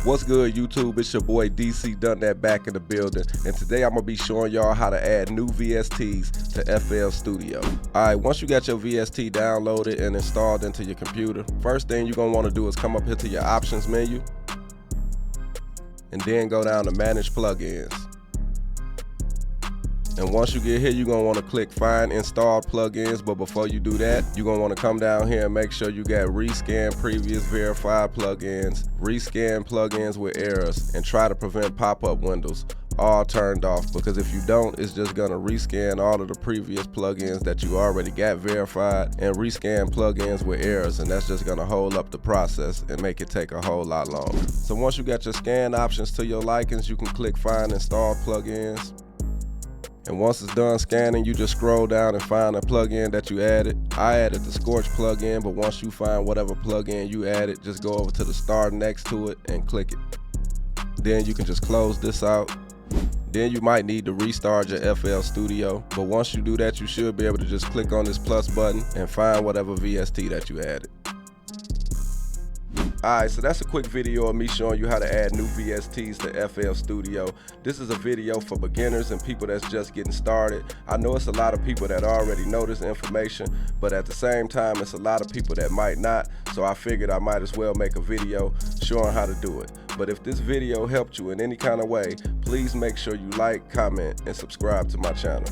What's good, YouTube? It's your boy DC Done That back in the building, and today I'm gonna be showing y'all how to add new VSTs to FL Studio. Alright, once you got your VST downloaded and installed into your computer, first thing you're gonna want to do is come up here to your options menu and then go down to manage plugins. And once you get here, you're gonna want to click find installed plugins, but before you do that, you're gonna want to come down here and make sure you got rescan previous verified plugins, rescan plugins with errors, and try to prevent pop-up windows all turned off, because if you don't, it's just gonna rescan all of the previous plugins that you already got verified and rescan plugins with errors, and that's just gonna hold up the process and make it take a whole lot longer. So once you got your scan options to your likings, you can click find installed plugins. And once it's done scanning, you just scroll down and find a plugin that you added. I added the Scorch plugin, but once you find whatever plugin you added, just go over to the star next to it and click it. Then you can just close this out. Then you might need to restart your FL Studio, but once you do that, you should be able to just click on this plus button and find whatever VST that you added. Alright, so that's a quick video of me showing you how to add new VSTs to FL Studio. This is a video for beginners and people that's just getting started. I know it's a lot of people that already know this information, but at the same time, it's a lot of people that might not, so I figured I might as well make a video showing how to do it. But if this video helped you in any kind of way, please make sure you like, comment, and subscribe to my channel.